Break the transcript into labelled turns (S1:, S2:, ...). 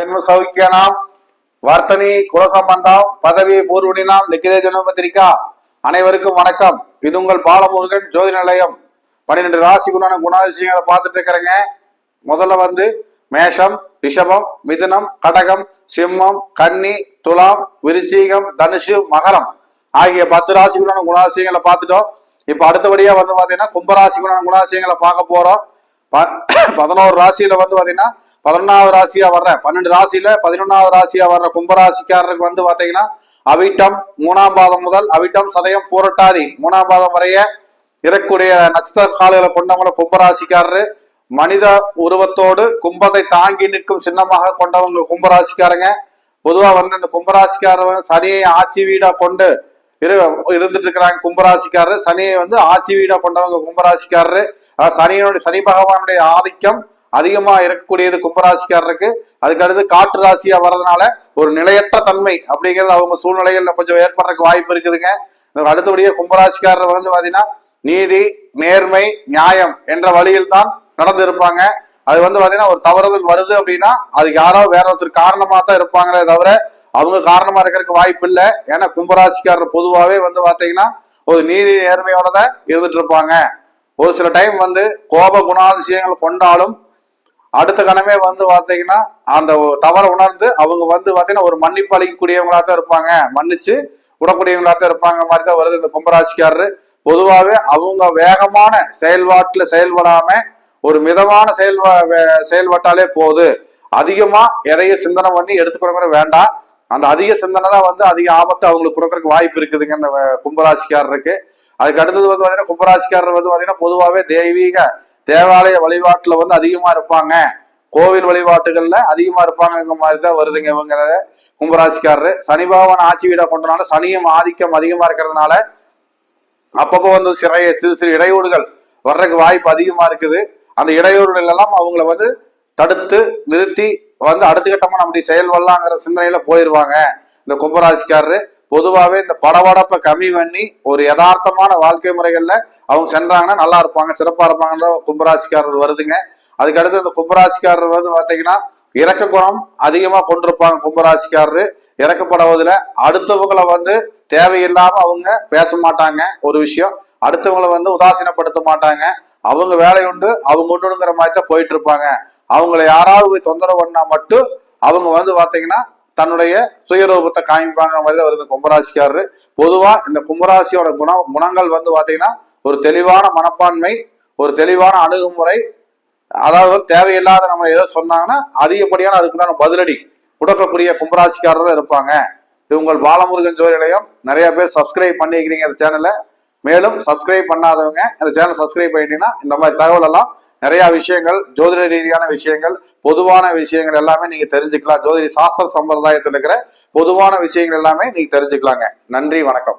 S1: ಜನ್ಮ ಸೌಖ್ಯನಾಂ வர்த்தனி குலசம்பந்தம் பதவி பூர்வனினாம் லிக்கித ஜனபத்திரிகா. அனைவருக்கும் வணக்கம். இது உங்கள் பாலமுருகன் ஜோதி நிலையம். 12 ராசிக்குள்ளான குணாதிசயங்களை பார்த்துட்டு இருக்கிறேங்க. முதல்ல மேஷம், ரிஷபம், மிதுனம், கடகம், சிம்மம், கன்னி, துலாம், விருச்சிகம், தனுஷு, மகரம் ஆகிய 10 ராசிக்குள்ளான குணாதிசயங்களை பார்த்துட்டோம். இப்ப அடுத்தபடியா பாத்தீங்கன்னா கும்பராசிக்குள்ளான குணாதிசயங்களை பார்க்க போறோம். 11 ராசியில பாத்தீங்கன்னா 11வது ராசியா வர்ற 12 ராசியில 11வது ராசியா வர்ற கும்பராசிக்காரருக்கு பாத்தீங்கன்னா அவிட்டம் 3ஆம் பாதம் முதல் அவிட்டம், சதயம், பூரட்டாதி 3ஆம் பாதம் வரைய இருக்கக்கூடிய நட்சத்திர காலங்களை கொண்டவங்க கும்பராசிக்காரரு. மனித உருவத்தோடு கும்பத்தை தாங்கி நிற்கும் சின்னமாக கொண்டவங்க கும்பராசிக்காரங்க. பொதுவா இந்த கும்பராசிக்காரர் சனியை ஆட்சி வீடா கொண்டு இருந்துட்டு இருக்கிறாங்க கும்பராசிக்காரரு. சனியை ஆட்சி வீடா கொண்டவங்க கும்பராசிக்காரரு. சனி பகவானுடைய ஆதிக்கம் அதிகமா இருக்கக்கூடியது கும்பராசிக்காரருக்கு. அதுக்கு அடுத்து காற்று ராசியா வர்றதுனால ஒரு நிலையற்ற தன்மை அப்படிங்கிறது அவங்க சூழ்நிலைகள்ல கொஞ்சம் ஏற்படுறதுக்கு வாய்ப்பு இருக்குதுங்க. அடுத்தபடியே கும்பராசிக்காரர் பாத்தீங்கன்னா நீதி, நேர்மை, நியாயம் என்ற வழியில் தான் நடந்து இருப்பாங்க. அது பாத்தீங்கன்னா ஒரு தவறுதல் வருது அப்படின்னா அதுக்கு யாரோ வேற ஒருத்தர் காரணமா தான் இருப்பாங்களே தவிர அவங்க காரணமா இருக்கிறதுக்கு வாய்ப்பு இல்லை. ஏன்னா கும்பராசிக்காரர் பொதுவாகவே பாத்தீங்கன்னா ஒரு நீதி நேர்மையோட தான் இருந்துட்டு இருப்பாங்க. ஒரு சில டைம் கோப குணாதிசயங்கள் கொண்டாலும் அடுத்த கணமே பாத்தீங்கன்னா அந்த தவறை உணர்ந்து அவங்க பாத்தீங்கன்னா ஒரு மன்னிப்பு அளிக்கக்கூடியவங்களா தான் இருப்பாங்க, மன்னிச்சு விடக்கூடியவங்களா தான் இருப்பாங்க மாதிரி தான் வருது இந்த கும்பராசிக்காரரு. பொதுவாகவே அவங்க வேகமான செயல்பாட்டுல செயல்படாம ஒரு மிதமான செயல்பட்டாலே போகுது. அதிகமா எதையும் சிந்தனை பண்ணி எடுத்துக்கொடுக்கிற வேண்டாம். அந்த அதிக சிந்தனை தான் அதிக ஆபத்து அவங்களுக்கு கொடுக்கறதுக்கு வாய்ப்பு இருக்குதுங்க இந்த கும்பராசிக்காரருக்கு. அதுக்கு அடுத்தது பாத்தீங்கன்னா கும்பராசிக்காரர் பாத்தீங்கன்னா பொதுவாகவே தெய்வீக தேவாலய வழிபாட்டுல அதிகமா இருப்பாங்க, கோவில் வழிபாட்டுகள்ல அதிகமா இருப்பாங்க மாதிரிதான் வருதுங்க இவங்க கும்பராசிக்காரரு. சனி பகவான் ஆட்சி வீடா கொண்டனால சனியும் ஆதிக்கம் அதிகமா இருக்கிறதுனால அப்பப்போ சிறு சிறு இடையூறுகள் வர்றதுக்கு வாய்ப்பு அதிகமா இருக்குது. அந்த இடையூறுகள் எல்லாம் அவங்கள தடுத்து நிறுத்தி அடுத்த கட்டமா நம்முடைய செயல்படலாங்கிற சிந்தனையில போயிருவாங்க இந்த கும்பராசிக்காரரு. பொதுவாகவே இந்த படபடப்பை கம்மி பண்ணி ஒரு யதார்த்தமான வாழ்க்கை முறைகள்ல அவங்க சென்றாங்கன்னா நல்லா இருப்பாங்க, சிறப்பா இருப்பாங்க கும்பராசிக்காரர் வருதுங்க. அதுக்கு அடுத்து இந்த கும்பராசிக்காரர் பாத்தீங்கன்னா இறக்க குணம் அதிகமா கொண்டிருப்பாங்க கும்பராசிக்காரரு. இறக்கப்படுவதில் அடுத்தவங்களை தேவையில்லாம அவங்க பேச மாட்டாங்க. ஒரு விஷயம் அடுத்தவங்களை உதாசீனப்படுத்த மாட்டாங்க. அவங்க வேலை உண்டு அவங்க உண்டுங்கிற மாதிரி தான் போயிட்டு இருப்பாங்க. அவங்களை யாராவது போய் தொந்தரவு பண்ணா மட்டும் அவங்க பாத்தீங்கன்னா தன்னுடைய சுயரூபத்தை காமிப்பாங்க மாதிரி தான் வருது கும்பராசிக்காரரு. பொதுவா இந்த கும்பராசியோட குணங்கள் பாத்தீங்கன்னா ஒரு தெளிவான மனப்பான்மை, ஒரு தெளிவான அணுகுமுறை. அதாவது தேவையில்லாத நம்ம ஏதோ சொன்னாங்கன்னா அதிகப்படியான அதுக்குதான பதிலடி கொடுக்கக்கூடிய கும்பராசிக்காரர் இருப்பாங்க. இது உங்கள் பாலமுருகன் ஜோதி நிலையம். நிறைய பேர் சப்ஸ்கிரைப் பண்ணிக்கிறீங்க இந்த சேனலை. மேலும் சப்ஸ்கிரைப் பண்ணாதவங்க இந்த சேனல் சப்ஸ்கிரைப் பண்ணிட்டீங்கன்னா இந்த மாதிரி தகவல் எல்லாம் நிறைய விஷயங்கள், ஜோதிட ரீதியான விஷயங்கள், பொதுவான விஷயங்கள் எல்லாமே நீங்க தெரிஞ்சுக்கலாம். ஜோதிட சாஸ்திர சம்பிரதாயத்தில் இருக்கிற பொதுவான விஷயங்கள் எல்லாமே நீங்க தெரிஞ்சுக்கலாங்க. நன்றி, வணக்கம்.